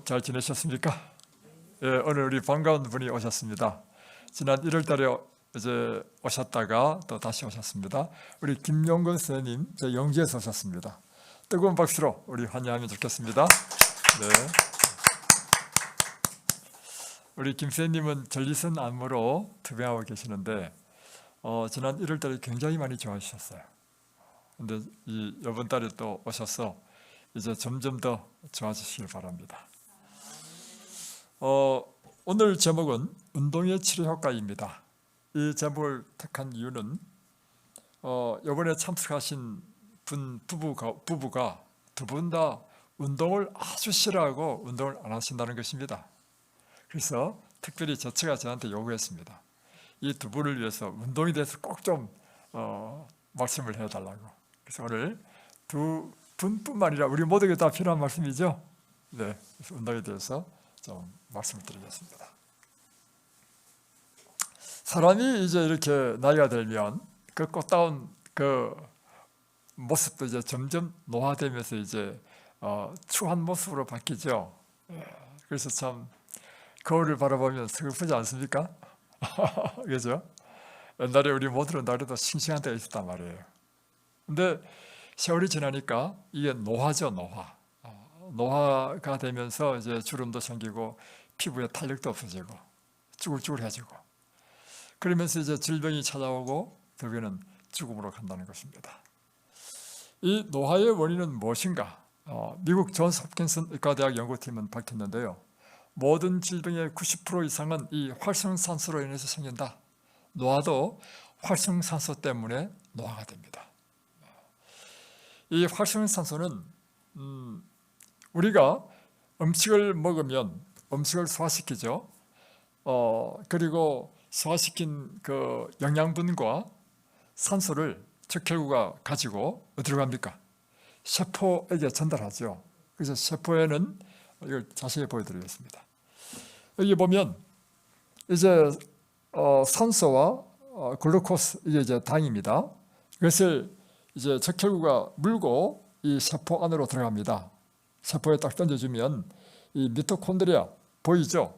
모두 잘 지내셨습니까? 예, 오늘 우리 반가운 분이 오셨습니다. 지난 1월 달에 이제 오셨다가 또 다시 오셨습니다. 우리 김용근 선생님, 저 영주에서 오셨습니다. 뜨거운 박수로 우리 환영하면 좋겠습니다. 네. 우리 김 선생님은 전리선 안무로 투병하고 계시는데 지난 1월 달에 굉장히 많이 좋아하셨어요. 근데 이번 달에 또 오셔서 이제 점점 더 좋아지시길 바랍니다. 오늘 제목은 운동의 치료 효과입니다. 이 제목을 택한 이유는 이번에 참석하신 부부가 두 분 다 운동을 아주 싫어하고 운동을 안 하신다는 것입니다. 그래서 특별히 제가 저한테 요구했습니다. 이 두 분을 위해서 운동에 대해서 꼭 좀 말씀을 해달라고. 그래서 오늘 두 분뿐만 아니라 우리 모두에게 다 필요한 말씀이죠. 네, 그래서 운동에 대해서 좀 말씀을 드리겠습니다. 사람이 이제 이렇게 나이가 들면 그 꽃다운 그 모습도 이제 점점 노화되면서 이제 추한 모습으로 바뀌죠. 그래서 참 거울을 바라보면 슬프지 않습니까? 그죠? 옛날에 우리 모두는 나이도 싱싱한 때가 있었단 말이에요. 근데 세월이 지나니까 이게 노화죠, 노화. 노화가 되면서 이제 주름도 생기고 피부에 탄력도 없어지고 쭈글쭈글해지고 그러면서 이제 질병이 찾아오고 결국에는 죽음으로 간다는 것입니다. 이 노화의 원인은 무엇인가? 미국 존스 홉킨슨 의과대학 연구팀은 밝혔는데요. 모든 질병의 90% 이상은 이 활성산소로 인해서 생긴다. 노화도 활성산소 때문에 노화가 됩니다. 이 활성산소는 우리가 음식을 먹으면 음식을 소화시키죠. 그리고 소화시킨 그 영양분과 산소를 적혈구가 가지고 어디로 갑니까? 세포에게 전달하죠. 그래서 세포에는 이걸 자세히 보여드리겠습니다. 여기 보면 이제 산소와 글루코스 이게 이제 당입니다. 그것을 이제 적혈구가 물고 이 세포 안으로 들어갑니다. 세포에 딱 던져주면 이 미토콘드리아 보이죠?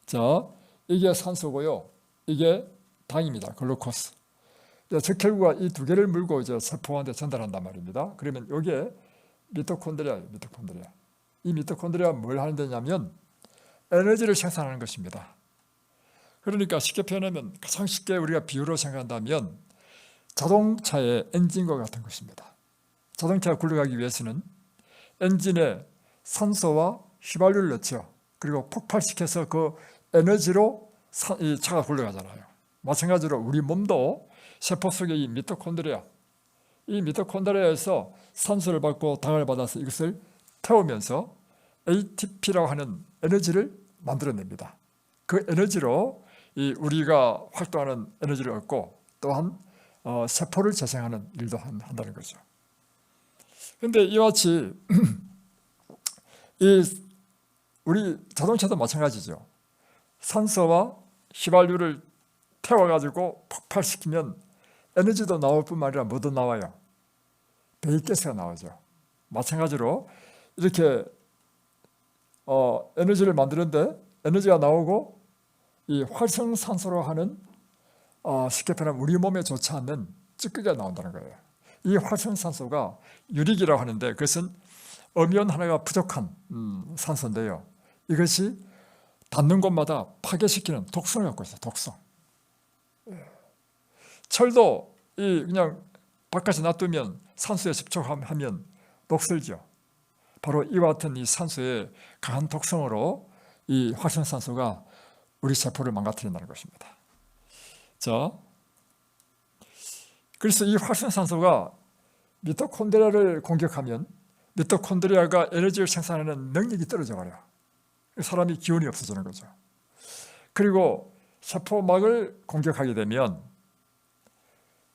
자, 이게 산소고요. 이게 당입니다. 글루코스. 적혈구가 이 두 개를 물고 이제 세포한테 전달한단 말입니다. 그러면 이게 미토콘드리아예요. 미토콘드리아. 이 미토콘드리아가 뭘 하는 데냐면 에너지를 생산하는 것입니다. 그러니까 쉽게 표현하면 가장 쉽게 우리가 비유로 생각한다면 자동차의 엔진과 같은 것입니다. 자동차가 굴러가기 위해서는 엔진에 산소와 휘발유를 넣죠. 그리고 폭발시켜서 그 에너지로 이 차가 굴러가잖아요. 마찬가지로 우리 몸도 세포 속의 이 미토콘드리아에서 산소를 받고 당을 받아서 이것을 태우면서 ATP라고 하는 에너지를 만들어냅니다. 그 에너지로 우리가 활동하는 에너지를 얻고 또한 세포를 재생하는 일도 한다는 거죠. 그런데 이와 같이 우리 자동차도 마찬가지죠. 산소와 휘발유를 태워가지고 폭발시키면 에너지도 나올 뿐만 아니라 뭐도 나와요? 배기가스가 나오죠. 마찬가지로 이렇게 에너지를 만드는데 에너지가 나오고 이 활성산소로 하는 쉽게 표현하면 우리 몸에 좋지 않는 찌꺼기가 나온다는 거예요. 이 활성산소가 유릭이라고 하는데 그것은 음이온 하나가 부족한 산소인데요. 이것이 닿는 곳마다 파괴시키는 독성을 갖고 있어요. 독성. 철도 그냥 바깥에 놔두면 산소에 접촉하면 녹슬죠. 바로 이와 같은 이 산소의 강한 독성으로 이 활성산소가 우리 세포를 망가뜨린다는 것입니다. 자, 그래서 이 활성산소가 미토콘드리아를 공격하면 미토콘드리아가 에너지를 생산하는 능력이 떨어져 버려요. 사람이 기운이 없어지는 거죠. 그리고 세포막을 공격하게 되면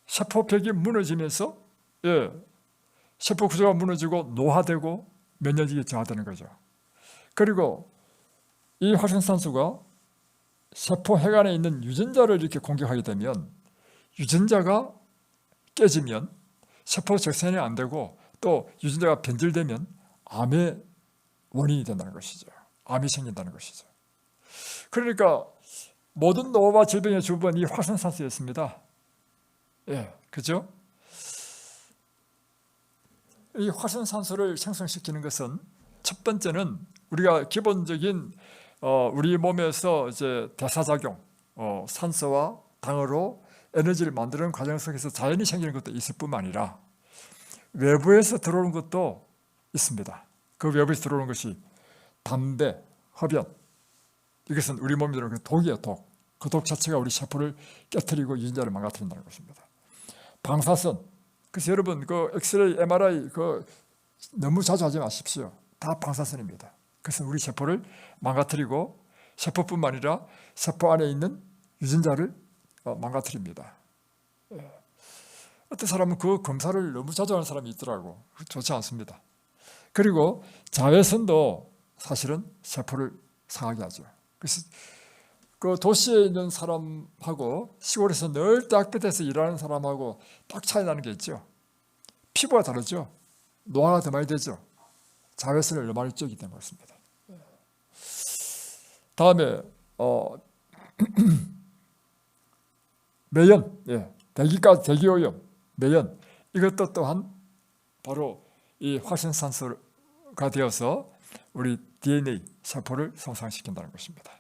세포벽이 무너지면서 세포 구조가 무너지고 노화되고 면역력이 저하되는 거죠. 그리고 이 활성산소가 세포 핵안에 있는 유전자를 이렇게 공격하게 되면 유전자가 깨지면 세포 적산이 안 되고 또 유전자가 변질되면 암의 원인이 된다는 것이죠. 암이 생긴다는 것이죠. 그러니까 모든 노화와 질병의 주범은 이 활성산소였습니다. 예, 그죠? 이 활성산소를 생성시키는 것은 첫 번째는 우리가 기본적인 우리 몸에서 이제 대사작용, 산소와 당으로 에너지를 만드는 과정 속에서 자연히 생기는 것도 있을 뿐만 아니라 외부에서 들어오는 것도 있습니다. 그 외부에서 들어오는 것이 담배, 흡연, 이것은 우리 몸에 들어오는 그 독이에요, 독. 그 독 자체가 우리 세포를 깨트리고 유전자를 망가뜨린다는 것입니다. 방사선, 그래서 여러분 그 엑스레이, MRI 너무 자주 하지 마십시오. 다 방사선입니다. 그것은 우리 세포를 망가뜨리고 세포뿐만 아니라 세포 안에 있는 유전자를 망가뜨립니다. 어떤 사람은 그 검사를 너무 자주 하는 사람이 있더라고. 좋지 않습니다. 그리고 자외선도 사실은 세포를 상하게 하죠. 그래서 그 도시에 있는 사람하고 시골에서 늘 땡볕에서 일하는 사람하고 딱 차이 나는 게 있죠. 피부가 다르죠. 노화가 더 많이 되죠. 자외선을 너무 많이 쬐기 때문에 그렇습니다. 다음에 매연, 대기오염, 매연, 이것도 또한 바로 이 활성산소가 되어서 우리 DNA 세포를 손상시킨다는 것입니다.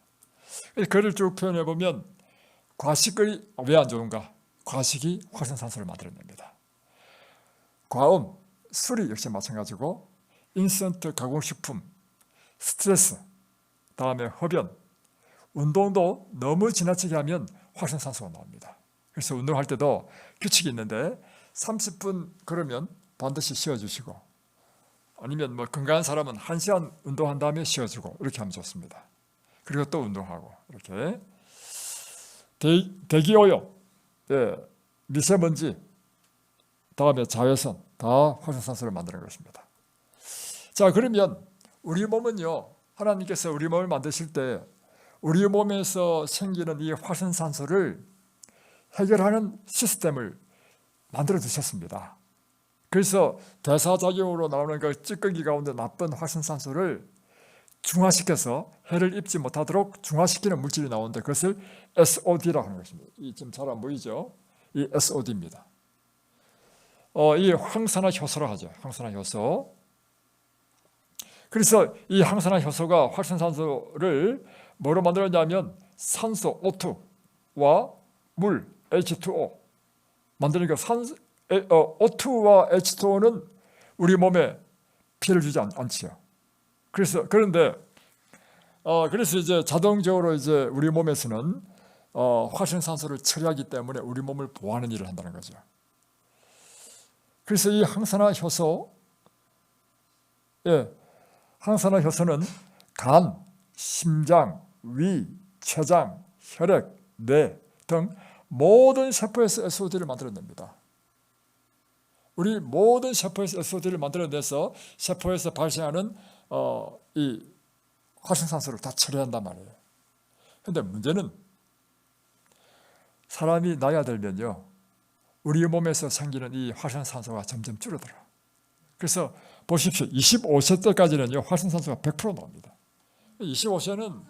글을 쭉 표현해 보면 과식이 왜 안 좋은가? 과식이 활성산소를 만들어냅니다. 과음, 술이 역시 마찬가지고 인스턴트 가공식품, 스트레스, 다음에 흡연, 운동도 너무 지나치게 하면 활성산소가 나옵니다. 그래서 운동할 때도 규칙이 있는데 30분 걸으면 반드시 쉬어주시고, 아니면 뭐 건강한 사람은 1시간 운동한 다음에 쉬어주고 이렇게 하면 좋습니다. 그리고 또 운동하고 이렇게. 대기오염, 미세먼지, 다음에 자외선 다 활성산소를 만드는 것입니다. 자, 그러면 우리 몸은요, 하나님께서 우리 몸을 만드실 때 우리 몸에서 생기는 이 활성산소를 해결하는 시스템을 만들어 두셨습니다. 그래서 대사작용으로 나오는 그 찌꺼기 가운데 나쁜 활성산소를 중화시켜서 해를 입지 못하도록 중화시키는 물질이 나오는데 그것을 SOD라고 하는 것입니다. 지금 잘 안 보이죠? 이 SOD입니다. 이 항산화효소라고 하죠. 항산화효소. 그래서 이 항산화효소가 활성산소를 뭐로 만들었냐면 산소 O2와 물 H2O 만드니까 O2와 H2O는 우리 몸에 피해를 주지 않지요. 그런데 이제 자동적으로 이제 우리 몸에서는 활성산소를 처리하기 때문에 우리 몸을 보호하는 일을 한다는 거죠. 그래서 이 항산화효소는 간, 심장, 위, 췌장, 혈액, 뇌 등 모든 세포에서 SOD를 만들어냅니다. 우리 모든 세포에서 SOD를 만들어내서 세포에서 발생하는 이 활성산소를 다 처리한단 말이에요. 그런데 문제는 사람이 나이가 들면요, 우리 몸에서 생기는 이 활성산소가 점점 줄어들어. 그래서 보십시오. 25세 때까지는요, 활성산소가 100% 나옵니다. 25세는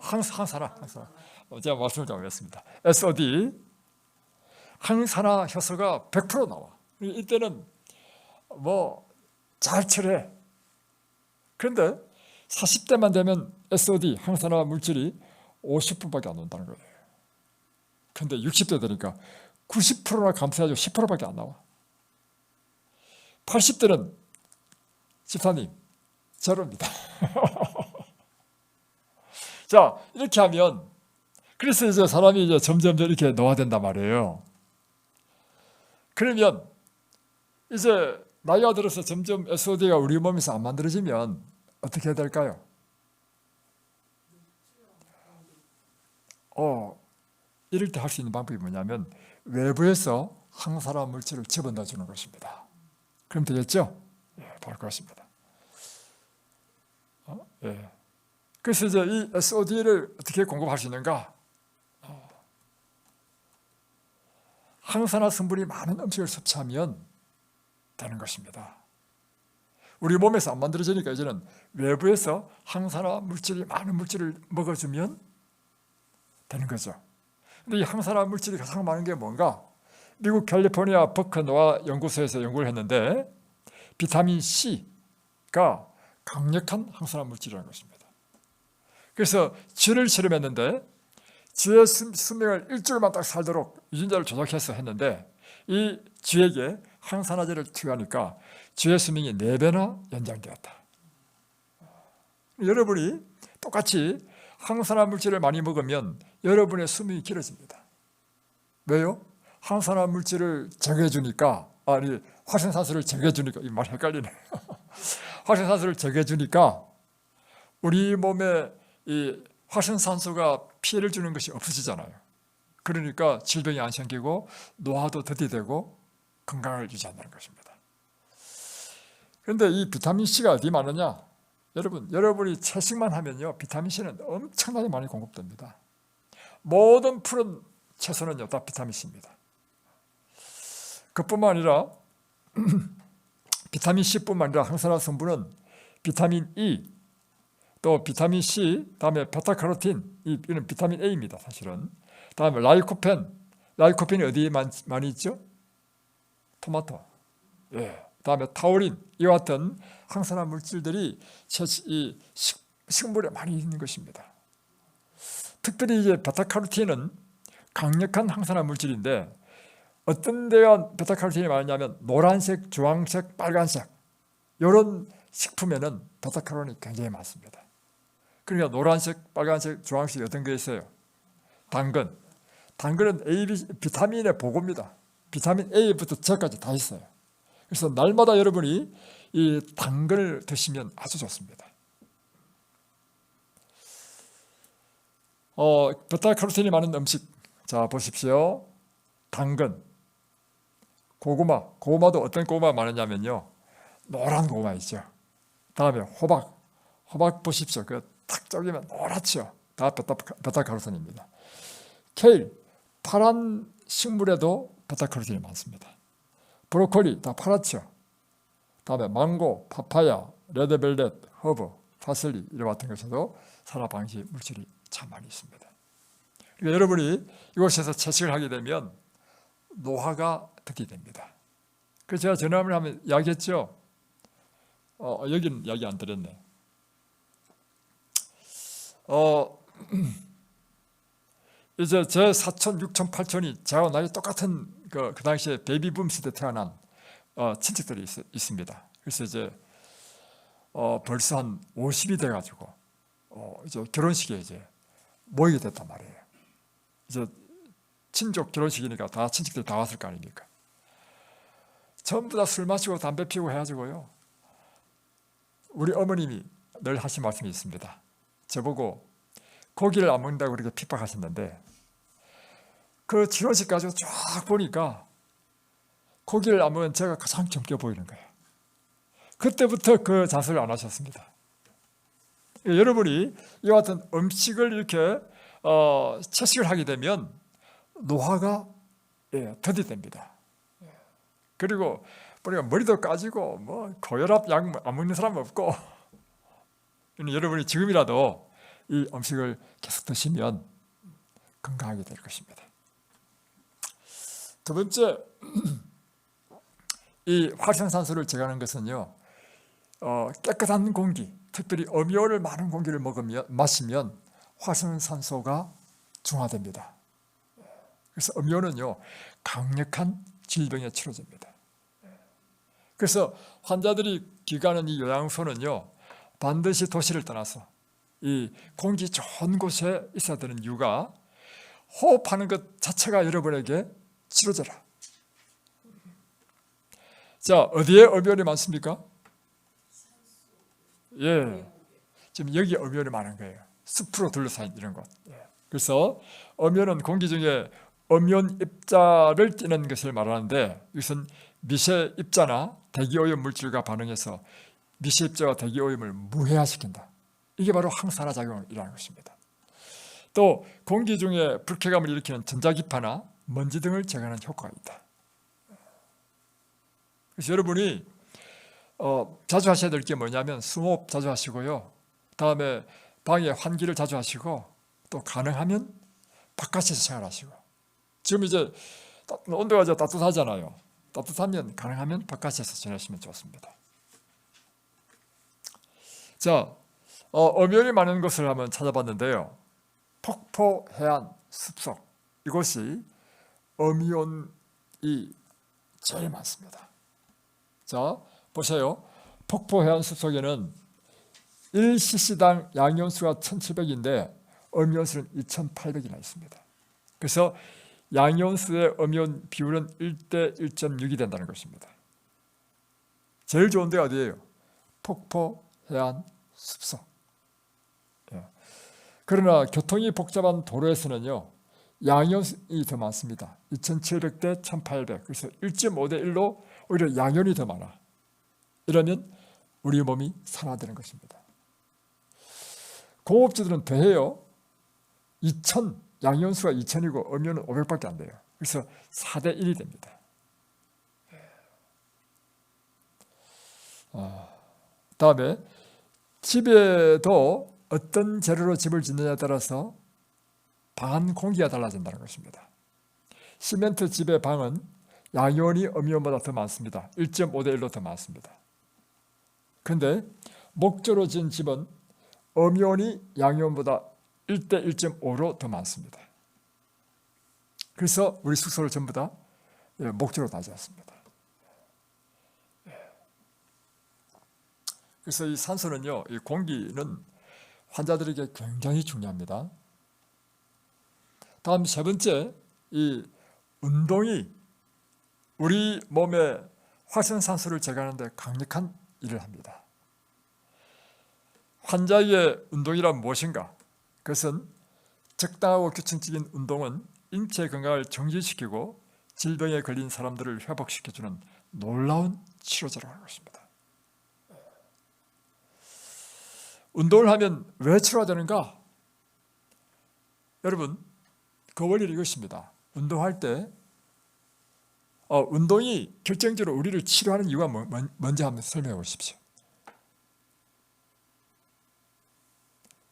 항산화. 제가 말씀을 좀 하겠습니다. SOD, 항산화효소가 100% 나와. 이때는 잘 처리해. 그런데 40대만 되면 SOD, 항산화 물질이 50%밖에 안 나온다는 거예요. 그런데 60대 되니까 90%나 감소해가지고 10%밖에 안 나와. 80대는 집사님 제로입니다. 자, 이렇게 하면 그래서 이제 사람이 이제 점점 이렇게 노화된단 말이에요. 그러면 이제 나이가 들어서 점점 SOD가 우리 몸에서 안 만들어지면 어떻게 해야 될까요? 이럴 때 할 수 있는 방법이 뭐냐면 외부에서 항산화 물질을 집어넣어 주는 것입니다. 그럼 되겠죠? 바로 그렇습니다. 그래서 이제 이 SOD를 어떻게 공급할 수 있는가? 항산화 성분이 많은 음식을 섭취하면 되는 것입니다. 우리 몸에서 안 만들어지니까 이제는 외부에서 항산화 물질이 많은 물질을 먹어주면 되는 거죠. 근데 이 항산화 물질이 가장 많은 게 뭔가? 미국 캘리포니아 버크노아 연구소에서 연구를 했는데 비타민 C가 강력한 항산화 물질이라는 것입니다. 그래서 쥐를 실험했는데 쥐의 수명을 일주일만 딱 살도록 유전자를 조작해서 했는데 이 쥐에게 항산화제를 투여하니까 쥐의 수명이 4배나 연장되었다. 여러분이 똑같이 항산화 물질을 많이 먹으면 여러분의 수명이 길어집니다. 왜요? 항산화 물질을 제거해주니까, 아니 활성산소를 제거해주니까, 이 말 헷갈리네. 활성산소를 제거해주니까 우리 몸에 이 활성산소가 피해를 주는 것이 없어지잖아요. 그러니까 질병이 안 생기고 노화도 더디되고 건강을 유지한다는 것입니다. 그런데 이 비타민C가 어디 많으냐? 여러분이 채식만 하면요, 비타민C는 엄청나게 많이 공급됩니다. 모든 푸른 채소는요, 다 비타민C입니다. 그뿐만 아니라 비타민C뿐만 아니라 항산화 성분은 비타민 E, 또 비타민 C, 다음에 베타카로틴, 이는 비타민 A입니다. 사실은. 다음에 라이코펜이 어디에 많이 있죠? 토마토. 예. 다음에 타우린, 이와 같은 항산화 물질들이 이 식물에 많이 있는 것입니다. 특별히 이제 베타카로틴은 강력한 항산화 물질인데 어떤 데가 베타카로틴이 많으냐면 노란색, 주황색, 빨간색 이런 식품에는 베타카로틴이 굉장히 많습니다. 그러니까 노란색, 빨간색, 주황색 어떤 게 있어요? 당근은 비타민의 보고입니다. 비타민 A부터 Z까지 다 있어요. 그래서 날마다 여러분이 이 당근을 드시면 아주 좋습니다. 베타카로틴이 많은 음식, 자 보십시오. 당근, 고구마도 어떤 고구마가 많으냐면요, 노란 고구마 있죠. 다음에 호박 보십시오. 탁 쪼개면 노랗죠. 다 베타카로틴입니다. 케일, 파란 식물에도 베타카로틴이 많습니다. 브로콜리 다 파랗죠. 다음에 망고, 파파야, 레드벨벳, 허브, 파슬리 이와 같은 것에도 산화 방지 물질이 참 많이 있습니다. 그러니까 여러분이 이곳에서 채식을 하게 되면 노화가 득이됩니다. 그래서 제가 전화를 하면 이야기했죠. 여기는 이야기 안 드렸네. 이제 제 사촌, 육촌, 팔촌이 저하고 나이 똑같은 그 당시에 베이비붐 시대 태어난 친척들이 있습니다. 그래서 이제 벌써 한 50이 돼가지고 이제 결혼식에 이제 모이게 됐단 말이에요. 이제 친족 결혼식이니까 다 친척들 다 왔을 거 아닙니까? 전부 다 술 마시고 담배 피우고 해가지고요. 우리 어머님이 늘 하신 말씀이 있습니다. 저보고 고기를 안 먹는다고 그렇게 핍박하셨는데 그 결혼식 가지고 쫙 보니까 고기를 안 먹으면 제가 가장 젊게 보이는 거예요. 그때부터 그 자세를 안 하셨습니다. 여러분이 이와 같은 음식을 이렇게 채식을 하게 되면 노화가 더디됩니다. 그리고 보니까 머리도 까지고 뭐 고혈압 약 안 먹는 사람 없고 여러분이 지금이라도 이 음식을 계속 드시면 건강하게 될 것입니다. 두 번째, 이 활성산소를 제거하는 것은요, 깨끗한 공기, 특별히 음이온을 많은 공기를 마시면 활성산소가 중화됩니다. 그래서 음이온은요, 강력한 질병에 치료제입니다. 그래서 환자들이 기가는 이 요양소는요, 반드시 도시를 떠나서 이 공기 좋은 곳에 있어야 되는 이유가 호흡하는 것 자체가 여러분에게 치료제라. 자, 어디에 음이온이 많습니까? 예, 지금 여기 음이온이 많은 거예요. 숲으로 둘러싸인 이런 곳. 그래서 음이온은 공기 중에 음이온 입자를 띠는 것을 말하는데 이것은 미세 입자나 대기오염 물질과 반응해서 미세 입자와 대기오염을 무해화시킨다. 이게 바로 항산화 작용을 일어나는 것입니다. 또 공기 중에 불쾌감을 일으키는 전자기파나 먼지 등을 제거하는 효과가 있다. 그래서 여러분이 자주 하셔야 될 게 뭐냐면 숨호흡 자주 하시고요. 다음에 방에 환기를 자주 하시고, 또 가능하면 바깥에서 생활하시고. 지금 이제 온도가 이제 따뜻하잖아요. 따뜻하면 가능하면 바깥에서 지내시면 좋습니다. 자, 엄연히 많은 것을 한번 찾아봤는데요. 폭포, 해안, 숲속, 이곳이 엄이온이 제일 많습니다. 자, 보세요. 폭포, 해안, 숲속에는 1cc당 양이온수가 1700인데 엄이온수는 2800이나 있습니다. 그래서 양이온수의 엄이온 비율은 1대 1.6이 된다는 것입니다. 제일 좋은 데가 어디예요? 폭포, 해안, 숲속. 그러나 교통이 복잡한 도로에서는요, 양이온이 더 많습니다. 2700대 1800. 그래서 1.5대 1로 오히려 양이온이 더 많아. 이러면 우리 몸이 산화되는 것입니다. 공업지들은 더해요. 2000, 양이온수가 2000이고 엄이온은 500밖에 안 돼요. 그래서 4대 1이 됩니다. 다음에 집에도 어떤 재료로 집을 짓느냐에 따라서 방 공기가 달라진다는 것입니다. 시멘트 집의 방은 양이온이 엄이온보다 더 많습니다. 1.5대 1로 더 많습니다. 그런데 목조로 지은 집은 엄이온이 양이온보다 1대 1.5로 더 많습니다. 그래서 우리 숙소를 전부 다 목조로 다 지었습니다. 그래서 이 산소는요, 이 공기는 환자들에게 굉장히 중요합니다. 다음 세 번째, 이 운동이 우리 몸의 활성산소를 제거하는 데 강력한 일을 합니다. 환자의 운동이란 무엇인가? 그것은 적당하고 규칙적인 운동은 인체 건강을 정지시키고 질병에 걸린 사람들을 회복시켜주는 놀라운 치료제라고 하는 것입니다. 운동을 하면 왜 치료가 되는가? 여러분, 그 원리는 이것입니다. 운동할 때 운동이 결정적으로 우리를 치료하는 이유가 뭔지 한번 설명해 보십시오.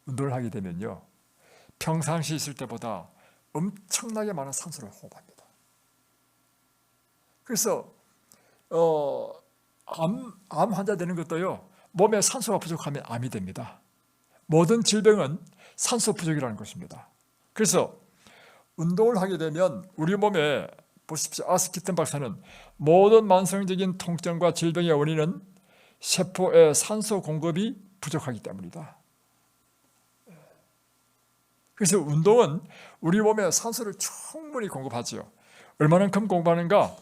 운동을 하게 되면요, 평상시 있을 때보다 엄청나게 많은 산소를 호흡합니다. 그래서 암 환자 되는 것도요, 몸에 산소가 부족하면 암이 됩니다. 모든 질병은 산소 부족이라는 것입니다. 그래서 운동을 하게 되면 우리 몸에, 보십시오, 아스키튼 박사는 모든 만성적인 통증과 질병의 원인은 세포의 산소 공급이 부족하기 때문이다. 그래서 운동은 우리 몸에 산소를 충분히 공급하죠. 얼마만큼 공급하는가?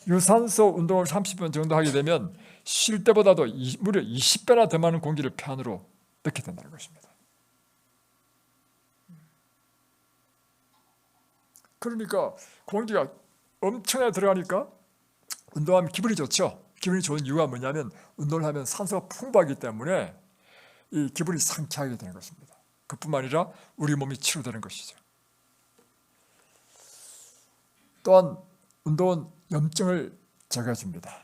유산소 운동을 30분 정도 하게 되면 쉴 때보다도 무려 20배나 더 많은 공기를 폐 안으로 넣게 된다는 것입니다. 그러니까 공기가 엄청나게 들어가니까 운동하면 기분이 좋죠. 기분이 좋은 이유가 뭐냐면 운동을 하면 산소가 풍부하기 때문에 이 기분이 상쾌하게 되는 것입니다. 그뿐만 아니라 우리 몸이 치료되는 것이죠. 또한 운동은 염증을 제거해줍니다.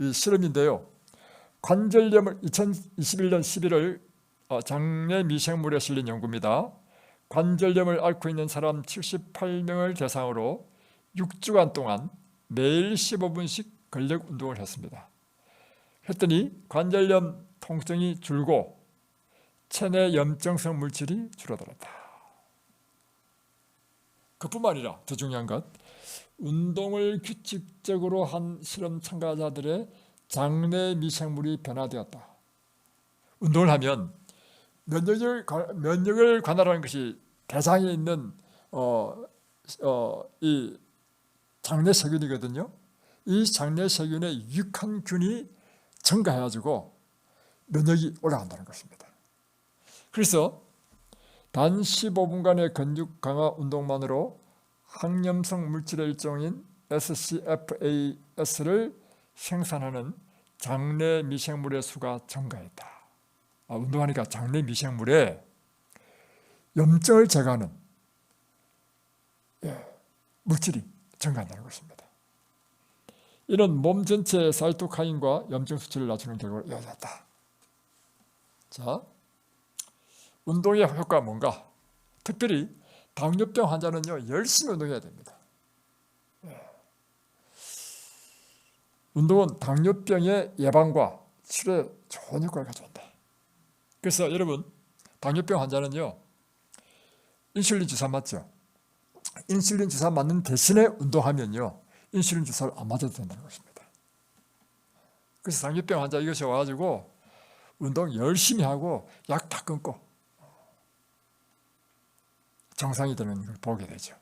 이 실험인데요, 관절염을 2021년 11월 장내 미생물에 실린 연구입니다. 관절염을 앓고 있는 사람 78명을 대상으로 6주간 동안 매일 15분씩 근력 운동을 했습니다. 했더니 관절염 통증이 줄고 체내 염증성 물질이 줄어들었다. 그뿐만 아니라 더 중요한 것, 운동을 규칙적으로 한 실험 참가자들의 장내 미생물이 변화되었다. 운동을 하면 면역을 관할하는 것이 대장에 있는 이 장내 세균이거든요. 이 장내 세균의 유익한 균이 증가해가지고 면역이 올라간다는 것입니다. 그래서 단 15분간의 근육 강화 운동만으로 항염성 물질의 일종인 SCFAS를 생산하는 장내 미생물의 수가 증가했다. 운동하니까 장내 미생물에 염증을 제거하는 물질이 증가한다는 것입니다. 이는 몸 전체의 사이토카인과 염증 수치를 낮추는 결과로 이어졌다. 자, 운동의 효과가 뭔가? 특별히 당뇨병 환자는요, 열심히 운동해야 됩니다. 운동은 당뇨병의 예방과 치료에 좋은 효과를 가져온다. 그래서 여러분, 당뇨병 환자는요, 인슐린 주사 맞죠? 인슐린 주사 맞는 대신에 운동하면요, 인슐린 주사를 안 맞아도 된다는 것입니다. 그래서 당뇨병 환자 이것이 와가지고 운동 열심히 하고 약 다 끊고 정상이 되는 걸 보게 되죠.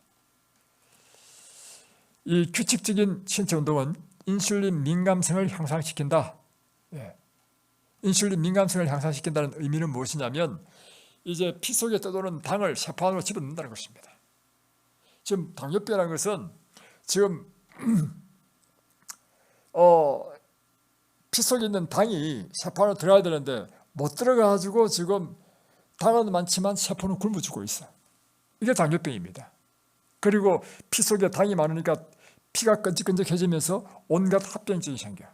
이 규칙적인 신체 운동은 인슐린 민감성을 향상시킨다. 예. 인슐린 민감성을 향상시킨다는 의미는 무엇이냐면 이제 피 속에 떠도는 당을 세포 안으로 집어넣는다는 것입니다. 지금 당뇨병이라는 것은 지금 피 속에 있는 당이 세포 안으로 들어가야 되는데 못 들어가가지고 지금 당은 많지만 세포는 굶어 죽고 있어. 이게 당뇨병입니다. 그리고 피 속에 당이 많으니까 피가 끈적끈적해지면서 온갖 합병증이 생겨.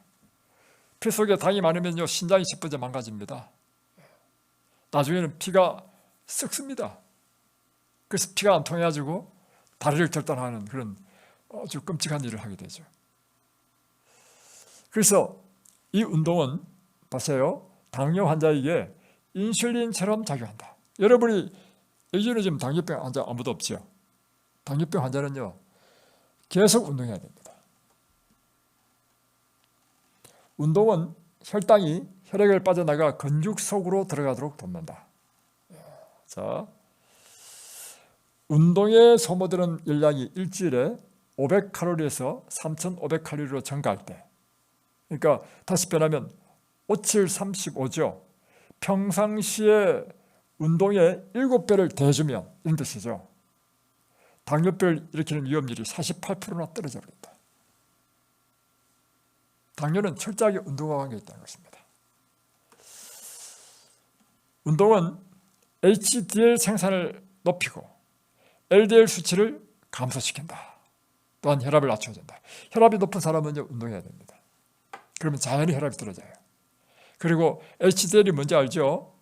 피 속에 당이 많으면요, 신장이 찌뿌져 망가집니다. 나중에는 피가 썩습니다. 그래서 피가 안 통해가지고 다리를 절단하는 그런 아주 끔찍한 일을 하게 되죠. 그래서 이 운동은 보세요, 당뇨 환자에게 인슐린처럼 작용한다. 여러분이 여기는 지금 당뇨병 환자 아무도 없죠. 당뇨병 환자는요, 계속 운동해야 됩니다. 운동은 혈당이 혈액을 빠져나가 근육 속으로 들어가도록 돕는다. 자, 운동에 소모되는 열량이 일주일에 500칼로리에서 3,500칼로리로 증가할 때, 그러니까 다시 표현하면 5735죠. 평상시에 운동의 7배를 대주면 이런 뜻이죠. 당뇨병을 일으키는 위험률이 48%나 떨어져 버린다. 당뇨는 철저하게 운동과 관계가 있다는 것입니다. 운동은 HDL 생산을 높이고 LDL 수치를 감소시킨다. 또한 혈압을 낮춰준다. 혈압이 높은 사람은요, 운동해야 됩니다. 그러면 자연히 혈압이 떨어져요. 그리고 HDL이 뭔지 알죠?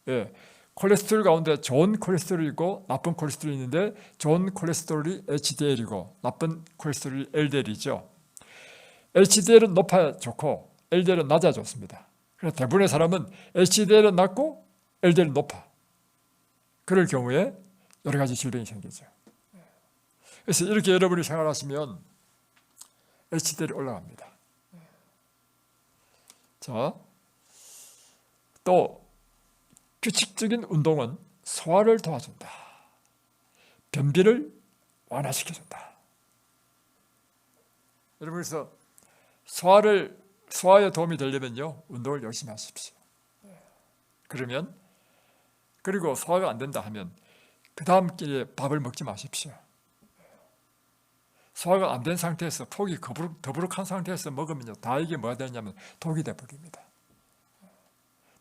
예, 콜레스테롤 가운데 좋은 콜레스테롤이 있고 나쁜 콜레스테롤이 있는데 좋은 콜레스테롤이 HDL이고 나쁜 콜레스테롤이 LDL이죠. HDL은 높아야 좋고 LDL은 낮아야 좋습니다. 그래서 대부분의 사람은 HDL은 낮고 LDL은 높아. 그럴 경우에 여러 가지 질병이 생기죠. 그래서 이렇게 여러분이 생활하시면 HDL이 올라갑니다. 자, 또 규칙적인 운동은 소화를 도와준다. 변비를 완화시켜준다. 여러분, 그래서 소화에 도움이 되려면요, 운동을 열심히 하십시오. 그러면, 그리고 소화가 안 된다 하면 그 다음 끼니에 밥을 먹지 마십시오. 소화가 안 된 상태에서 속이 더부룩한 상태에서 먹으면요, 다 이게 뭐가 되냐면 독이 돼버립니다.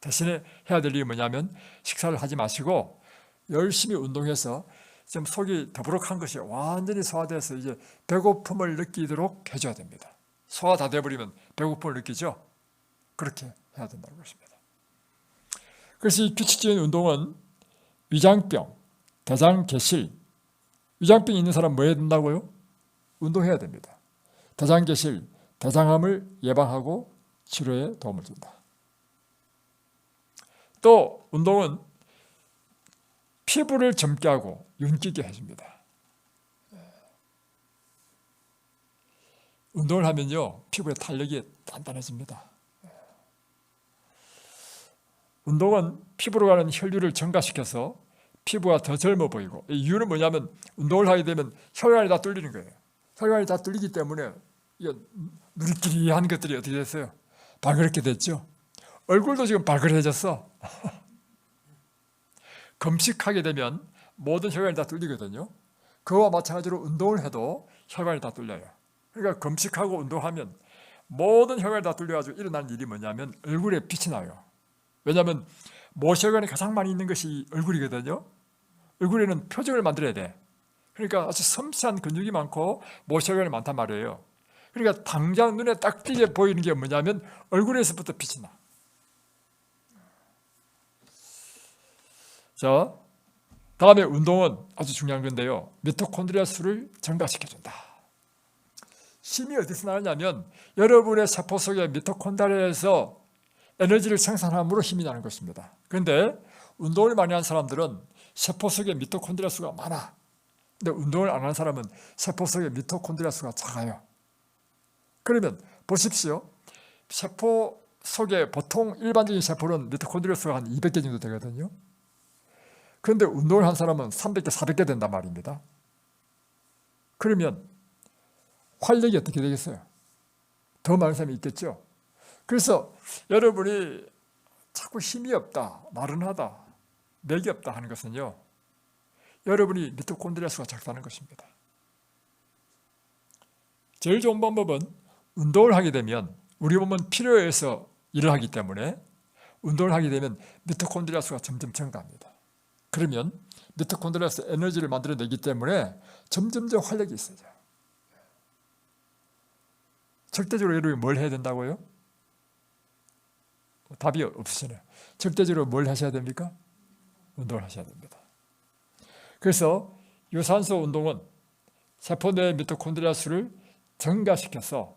대신에 해야 될 일이 뭐냐면 식사를 하지 마시고 열심히 운동해서 지금 속이 더부룩한 것이 완전히 소화돼서 이제 배고픔을 느끼도록 해줘야 됩니다. 소화 다 돼버리면 배고픔을 느끼죠? 그렇게 해야 된다는 것입니다. 그래서 이 규칙적인 운동은 위장병, 대장개실, 위장병이 있는 사람 뭐 해야 된다고요? 운동해야 됩니다. 대장개실, 대장암을 예방하고 치료에 도움을 준다. 또 운동은 피부를 젊게 하고 윤기게 해줍니다. 운동을 하면요, 피부의 탄력이 단단해집니다. 운동은 피부로 가는 혈류를 증가시켜서 피부가 더 젊어 보이고, 이유는 뭐냐면 운동을 하게 되면 혈관이 다 뚫리는 거예요. 혈관이 다 뚫리기 때문에 누리끼리한 것들이 어떻게 됐어요? 발그럽게 됐죠. 얼굴도 지금 발그레해졌어. 금식하게 되면 모든 혈관이 다 뚫리거든요. 그와 마찬가지로 운동을 해도 혈관이 다 뚫려요. 그러니까 금식하고 운동하면 모든 혈관이 다 뚫려가지고 일어나는 일이 뭐냐면 얼굴에 빛이 나요. 왜냐하면 모혈관이 가장 많이 있는 것이 얼굴이거든요. 얼굴에는 표정을 만들어야 돼. 그러니까 아주 섬세한 근육이 많고 모혈관이 많단 말이에요. 그러니까 당장 눈에 딱 띄게 보이는 게 뭐냐면 얼굴에서부터 빛이 나. 자, 다음에 운동은 아주 중요한 건데요. 미토콘드리아 수를 증가시켜준다. 힘이 어디서 나느냐면 여러분의 세포 속의 미토콘드리아에서 에너지를 생산함으로 힘이 나는 것입니다. 그런데 운동을 많이 한 사람들은 세포 속에 미토콘드리아 수가 많아. 근데 운동을 안 하는 사람은 세포 속에 미토콘드리아 수가 작아요. 그러면 보십시오. 세포 속에 보통 일반적인 세포는 미토콘드리아 수가 한 200개 정도 되거든요. 그런데 운동을 한 사람은 300개, 400개 된단 말입니다. 그러면 활력이 어떻게 되겠어요? 더 많은 사람이 있겠죠. 그래서 여러분이 자꾸 힘이 없다, 나른하다, 맥이 없다 하는 것은요, 여러분이 미토콘드리아 수가 작다는 것입니다. 제일 좋은 방법은 운동을 하게 되면 우리 몸은 필요에 의해서 일을 하기 때문에 운동을 하게 되면 미토콘드리아 수가 점점 증가합니다. 그러면 미토콘드리아에서 에너지를 만들어내기 때문에 점점점 활력이 있어져요. 절대적으로 여러분이 뭘 해야 된다고요? 답이 없으시네요. 절대적으로 뭘 하셔야 됩니까? 운동을 하셔야 됩니다. 그래서 유산소 운동은 세포 내 미토콘드리아 수를 증가시켜서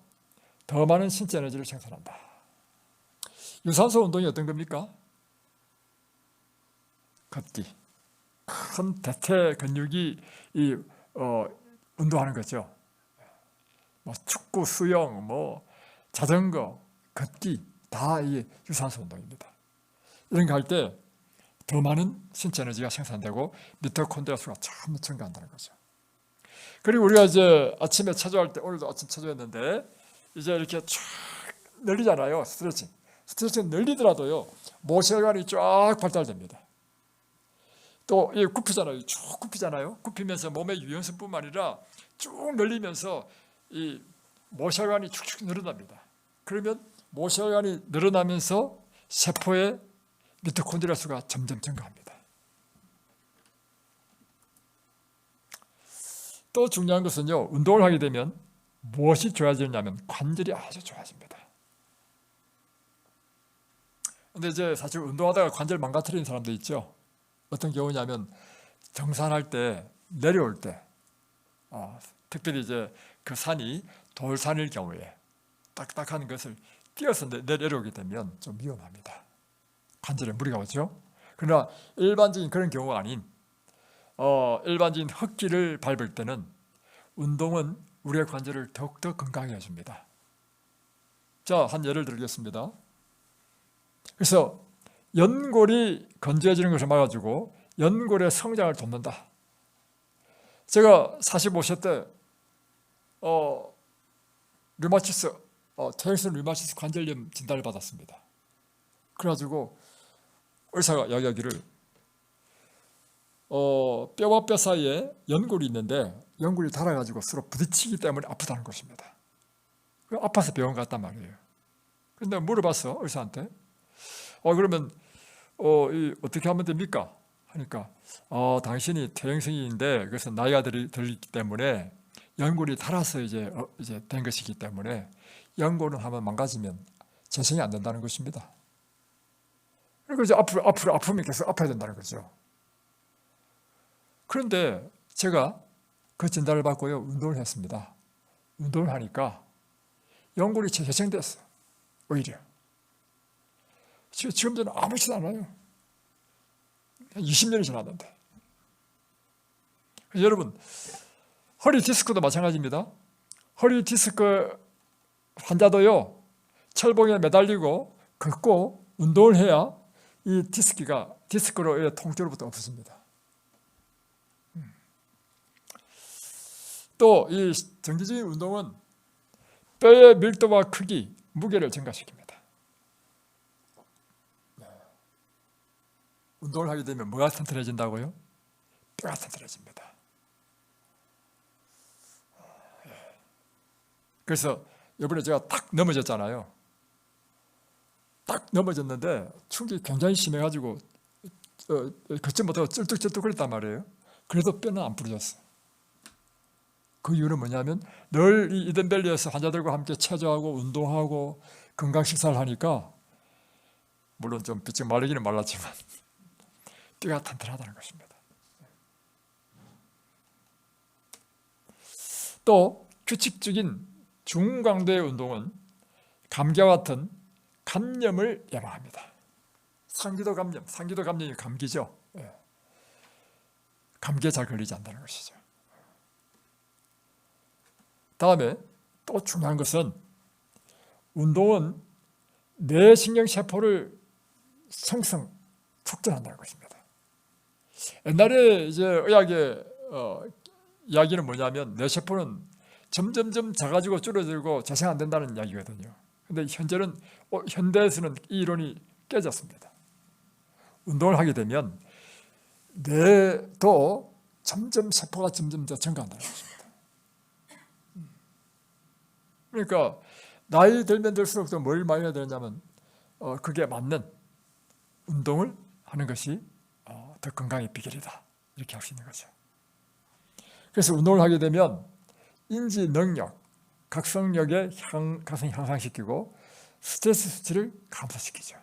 더 많은 신체 에너지를 생산한다. 유산소 운동이 어떤 겁니까? 걷기. 큰 대퇴 근육이 운동하는 거죠. 뭐 축구, 수영, 뭐 자전거, 걷기 다 이 유산소 운동입니다. 이런 거 할 때 더 많은 신체 에너지가 생산되고 미토콘드리아 수가 참 증가한다는 거죠. 그리고 우리가 이제 아침에 체조할 때, 오늘도 아침 체조했는데 이제 이렇게 쫙 늘리잖아요. 스트레칭 늘리더라도요 모세혈관이 쫙 발달됩니다. 또 이 굽히잖아요. 쭉 굽히잖아요. 굽히면서 몸의 유연성뿐만 아니라 쭉 늘리면서 이 모세혈관이 축축 늘어납니다. 그러면 모세혈관이 늘어나면서 세포의 미토콘드리아 수가 점점 증가합니다. 또 중요한 것은요, 운동을 하게 되면 무엇이 좋아지냐면 관절이 아주 좋아집니다. 근데 이제 사실 운동하다가 관절 망가뜨리는 사람도 있죠. 어떤 경우냐면 등산할 때, 내려올 때, 특별히 이제 그 산이 돌산일 경우에 딱딱한 것을 뛰어서 내려오게 되면 좀 위험합니다. 관절에 무리가 오죠. 그러나 일반적인 그런 경우가 아닌 일반적인 흙길을 밟을 때는 운동은 우리의 관절을 더욱더 건강하게 해줍니다. 자, 한 예를 들겠습니다. 그래서 연골이 건조해지는 것을 막아주고 연골의 성장을 돕는다. 제가 45세 때 퇴행성 류마티스 관절염 진단을 받았습니다. 그래가지고 의사가 이야기하기를 뼈와 뼈 사이에 연골이 있는데 연골이 닳아가지고 서로 부딪히기 때문에 아프다는 것입니다. 아파서 병원 갔단 말이에요. 근데 물어봤어, 의사한테. 그러면 어떻게 하면 됩니까? 하니까 당신이 퇴행성인데 그래서 나이가 들기 때문에 연골이 닳아서 이제 된 것이기 때문에 연골은 한번 망가지면 재생이 안 된다는 것입니다. 그리고 이제 앞으로 아프면 계속 아파야 된다는 거죠. 그런데 제가 그 진단을 받고요, 운동을 했습니다. 운동을 하니까 연골이 재생됐어. 오히려. 지금 저는 아무렇지도 않아요. 20년이 지났는데. 여러분, 허리 디스크도 마찬가지입니다. 허리 디스크 환자도요, 철봉에 매달리고 걷고 운동을 해야 이 디스크로의 통증으로부터 없어집니다. 또 이 정기적인 운동은 뼈의 밀도와 크기, 무게를 증가시킵니다. 운동을 하게 되면 뭐가 튼튼해진다고요? 뼈가 튼튼해집니다. 그래서 이번에 제가 딱 넘어졌잖아요. 딱 넘어졌는데 충격이 굉장히 심해가지고 걷지 못하고 쩔뚝쩔뚝 거렸단 말이에요. 그래도 뼈는 안 부러졌어. 그 이유는 뭐냐면 늘 이 이든밸리에서 환자들과 함께 체조하고 운동하고 건강 식사를 하니까 물론 좀 비쩍 마르기는 말랐지만 뼈가 튼튼하다는 것입니다. 또 규칙적인 중강도의 운동은 감기와 같은 감염을 예방합니다. 상기도 감염이 감기죠. 감기에 잘 걸리지 않는다는 것이죠. 다음에 또 중요한 것은 운동은 뇌신경세포를 촉진한다는 것입니다. 옛날에 이제 의학의 이야기는 뭐냐면 뇌세포는 점점점 작아지고 줄어들고 재생 안 된다는 이야기거든요. 근데 현대에서는 이 이론이 깨졌습니다. 운동을 하게 되면 뇌도 세포가 점점 더 증가한다는 것입니다. 그러니까 나이 들면 들수록 더 뭘 많이 해야 되냐면 그게 맞는 운동을 하는 것이 더 건강의 비결이다, 이렇게 할 수 있는 거죠. 그래서 운동을 하게 되면 인지 능력, 각성력의 각성 향상시키고 스트레스 수치를 감소시키죠.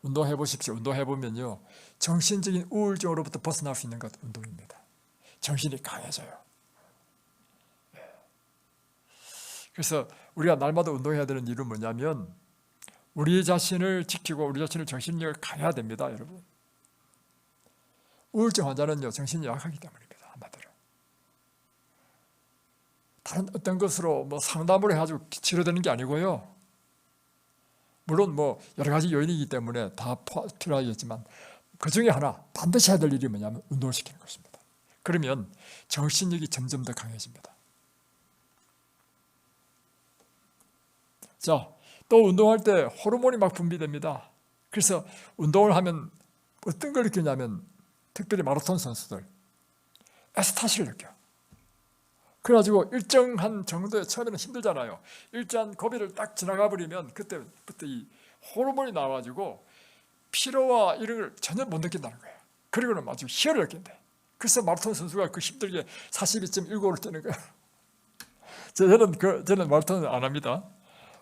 운동해 보십시오. 운동해 보면요, 정신적인 우울증으로부터 벗어날 수 있는 것 운동입니다. 정신이 강해져요. 그래서 우리가 날마다 운동해야 되는 이유는 뭐냐면 우리 자신을 지키고 우리 자신의 정신력을 강해야 됩니다, 여러분. 우울증 환자는요, 정신이 약하기 때문입니다, 한마디로. 다른 어떤 것으로 상담을 해가지고 치료되는 게 아니고요. 물론 여러 가지 요인이기 때문에 다 필요하겠지만 그 중에 하나 반드시 해야 될 일이 뭐냐면 운동을 시키는 것입니다. 그러면 정신력이 점점 더 강해집니다. 자, 또 운동할 때 호르몬이 막 분비됩니다. 그래서 운동을 하면 어떤 걸 느끼냐면 특별히 마라톤 선수들 에스타시를 느껴. 그래가지고 일정한 정도의, 처음에는 힘들잖아요. 일정한 고비를 딱 지나가 버리면 그때부터 이 호르몬이 나와가지고 피로와 이런 걸 전혀 못 느낀다는 거예요. 그리고는 아주 희열을 느낀대. 그래서 마라톤 선수가 그 힘들게 42.195를 뛰는 거예요. 저는 마라톤을 안 합니다.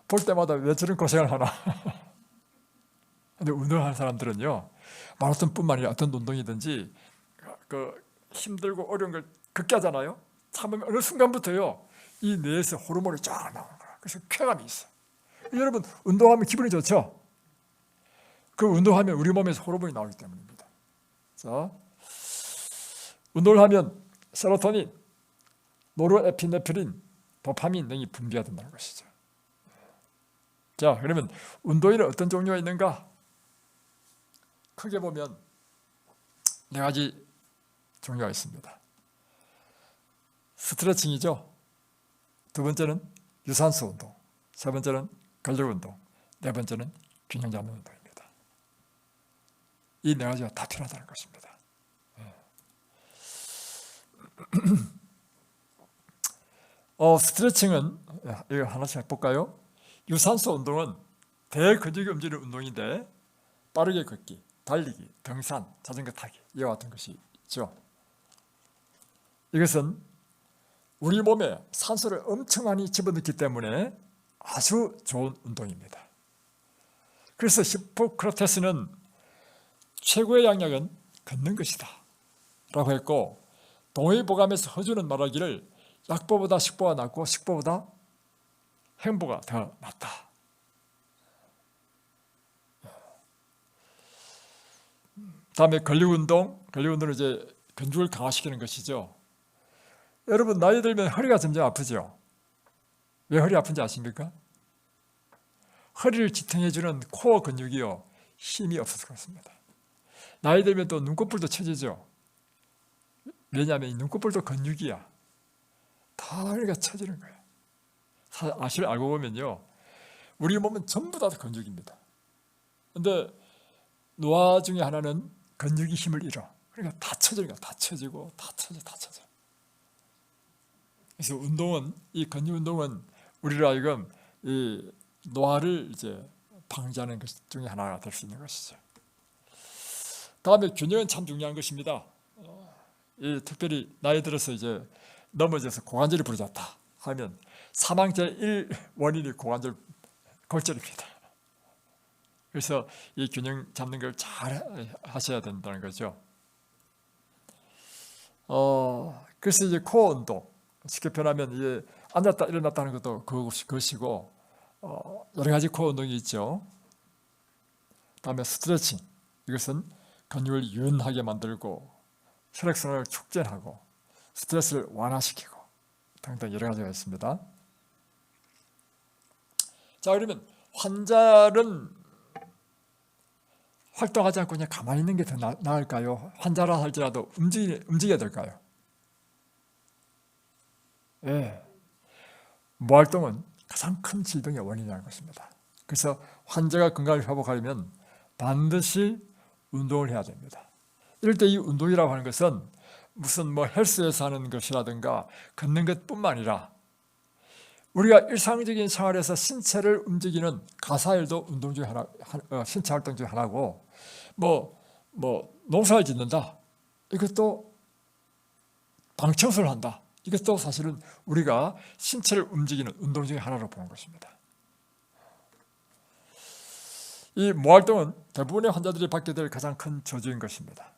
볼 때마다 왜 저런 고생을 하나. 근데 운동하는 사람들은요, 마라톤뿐만 아니라 어떤 운동이든지 힘들고 어려운 걸 극기하잖아요. 참으면 어느 순간부터요, 이 뇌에서 호르몬이 쫙 나오는 거야. 그래서 쾌감이 있어. 여러분, 운동하면 기분이 좋죠? 그 운동하면 우리 몸에서 호르몬이 나오기 때문입니다. 자, 운동을 하면 세로토닌, 노르에피네프린, 도파민 등이 분비가 된다는 것이죠. 자, 그러면 운동에는 어떤 종류가 있는가? 크게 보면 4가지 종류가 있습니다. 스트레칭이죠. 두 번째는 유산소 운동, 세 번째는 근력 운동, 네 번째는 균형 잡는 운동입니다. 이 4가지가 다 필요하다는 것입니다. 스트레칭은 이거 하나씩 해볼까요? 유산소 운동은 대근육이 움직이는 운동인데 빠르게 걷기, 달리기, 등산, 자전거 타기, 이와 같은 것이 있죠. 이것은 우리 몸에 산소를 엄청 많이 집어넣기 때문에 아주 좋은 운동입니다. 그래서 히포크라테스는 최고의 양약은 걷는 것이다 라고 했고, 동의보감에서 허주는 말하기를 약보다 식보가 낫고 식보보다 행보가 더 낫다. 다음에 근력운동은 이제 근육을 강화시키는 것이죠. 여러분, 나이 들면 허리가 점점 아프죠. 왜 허리 아픈지 아십니까? 허리를 지탱해주는 코어 근육이요, 힘이 없어서 그렇습니다. 나이 들면 또 눈꺼풀도 처지죠. 왜냐하면 이 눈꺼풀도 근육이야. 다 허리가 처지는 거예요. 사실 알고 보면요, 우리 몸은 전부 다 근육입니다. 그런데 노화 중에 하나는 근육이 힘을 잃어. 그러니까 다 처지는 거야. 다 처지고 다 처져. 그래서 이 근육 운동은 우리로 하여금 이 노화를 이제 방지하는 것 중에 하나가 될 수 있는 것이죠. 다음에 균형은 참 중요한 것입니다. 특별히 나이 들어서 이제 넘어져서 고관절이 부러졌다 하면 사망 제1 원인이 고관절 골절입니다. 그래서 이 균형 잡는 걸 잘 하셔야 된다는 거죠. 그래서 이제 코어 운동, 쉽게 표현하면 이제 앉았다 일어났다 하는 것도 그것이고, 여러 가지 코어 운동이 있죠. 다음에 스트레칭, 이것은 근육을 유연하게 만들고 혈액순환을 촉진하고 스트레스를 완화시키고 등등 여러 가지가 있습니다. 자, 그러면 환자는 활동하지 않고 그냥 가만히 있는 게 더 나을까요? 환자라 할지라도 움직여야 될까요? 예. 무활동은 가장 큰 질병의 원인이라는 것입니다. 그래서 환자가 건강을 회복하려면 반드시 운동을 해야 됩니다. 이럴 때 이 운동이라고 하는 것은 무슨 헬스에서 하는 것이라든가 걷는 것뿐만 아니라 우리가 일상적인 생활에서 신체를 움직이는 가사일도 운동 중에 하나, 신체 활동 중에 하나고, 농사를 짓는다, 이것도 방청소를 한다, 이것도 사실은 우리가 신체를 움직이는 운동 중에 하나로 보는 것입니다. 이 무활동은 대부분의 환자들이 받게 될 가장 큰 저주인 것입니다.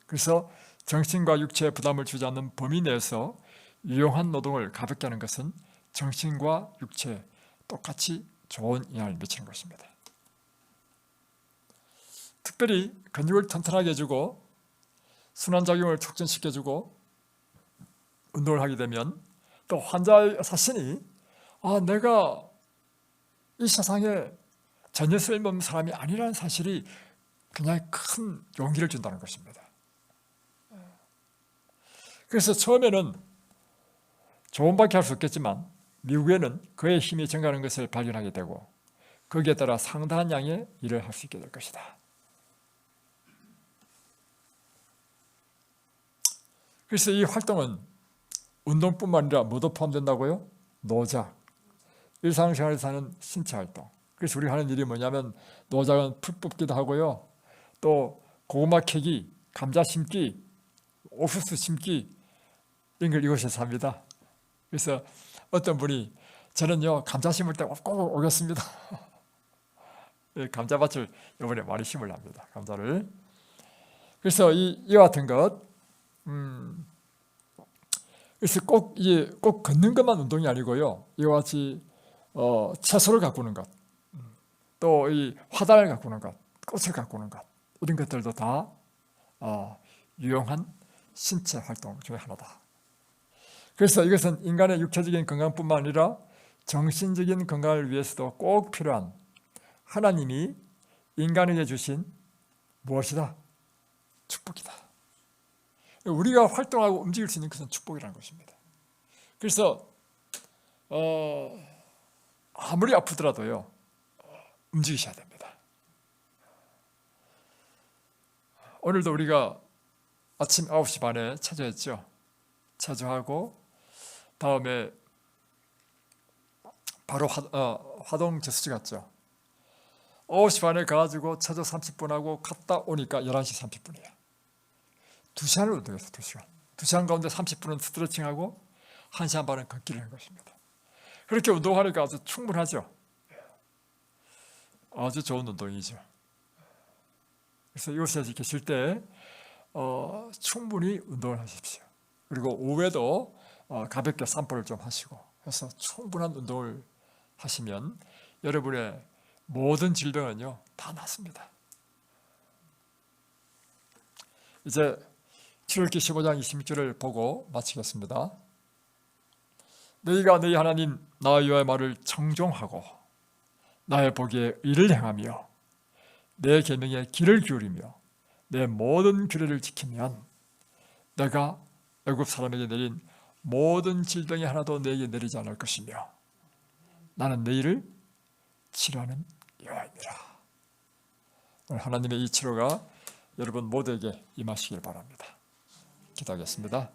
그래서 정신과 육체에 부담을 주지 않는 범위 내에서 유용한 노동을 가볍게 하는 것은 정신과 육체에 똑같이 좋은 영향을 미치는 것입니다. 특별히 근육을 튼튼하게 해주고 순환작용을 촉진시켜주고 운동을 하게 되면 또 환자의 자신이 내가 이 세상에 전혀 쓸모없는 사람이 아니라는 사실이 굉장히 큰 용기를 준다는 것입니다. 그래서 처음에는 조언밖에 할 수 없겠지만 미국에는 그의 힘이 증가하는 것을 발견하게 되고 거기에 따라 상당한 양의 일을 할 수 있게 될 것이다. 그래서 이 활동은 운동뿐만 아니라 뭐도 포함된다고요? 노작, 일상생활에서 하는 신체 활동. 그래서 우리가 하는 일이 뭐냐면 노작은 풀 뽑기도 하고요, 또 고구마 캐기, 감자 심기, 옥수수 심기 이런 걸 이곳에서 합니다. 그래서 어떤 분이 저는요 감자 심을 때 꼭 오겠습니다. 감자밭을 이번에 많이 심으려합니다. 감자를. 그래서 이와 같은 것, 그래서 꼭 걷는 것만 운동이 아니고요, 이와 같이 채소를 가꾸는 것, 또 이 화단을 가꾸는 것, 꽃을 가꾸는 것, 이런 것들도 다 유용한 신체 활동 중에 하나다. 그래서 이것은 인간의 육체적인 건강뿐만 아니라 정신적인 건강을 위해서도 꼭 필요한 하나님이 인간에게 주신 무엇이다? 축복이다. 우리가 활동하고 움직일 수 있는 것은 축복이라는 것입니다. 그래서 아무리 아프더라도요 움직이셔야 됩니다. 오늘도 우리가 아침 9시 반에 체조했죠. 체조하고 다음에 바로 화동 저수지 갔죠. 9시 반에 가가지고 체조 30분 하고 갔다 오니까 11시 30분이에요. 2시간을 운동했어요. 2시간. 2시간 가운데 30분은 스트레칭하고 1시간 반은 걷기를 하는 것입니다. 그렇게 운동하니까 아주 충분하죠. 아주 좋은 운동이죠. 그래서 이곳에 계실 때 충분히 운동을 하십시오. 그리고 오후에도 가볍게 산보를 좀 하시고 해서 충분한 운동을 하시면 여러분의 모든 질병은요 다 낫습니다. 이제 출애굽기 15장 26절을 보고 마치겠습니다. 너희가 너희 하나님 나 여호와의 말을 청종하고 나의 보기에 의를 행하며 내 계명에 귀를 기울이며 내 모든 규례를 지키면 내가 애굽 사람에게 내린 모든 질병이 하나도 너에게 내리지 않을 것이며 나는 너희를 치료하는 여호와입니다. 오늘 하나님의 이 치료가 여러분 모두에게 임하시길 바랍니다. 기도하겠습니다.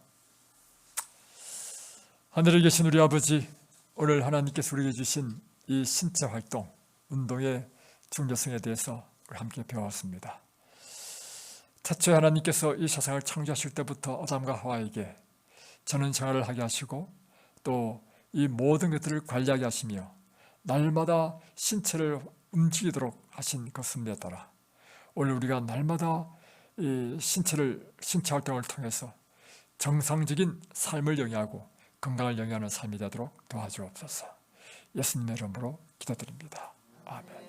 하늘에 계신 우리 아버지, 오늘 하나님께서 우리에게 주신 이 신체 활동, 운동의 중요성에 대해서 우리 함께 배웠습니다. 태초에 하나님께서 이 세상을 창조하실 때부터 아담과 하와에게 전원 생활을 하게 하시고 또 이 모든 것들을 관리하게 하시며 날마다 신체를 움직이도록 하신 그 섭리에 따라 오늘 우리가 날마다 이 신체 활동을 통해서 정상적인 삶을 영위하고 건강을 영위하는 삶이 되도록 도와주옵소서. 예수님의 이름으로 기도드립니다. 아멘.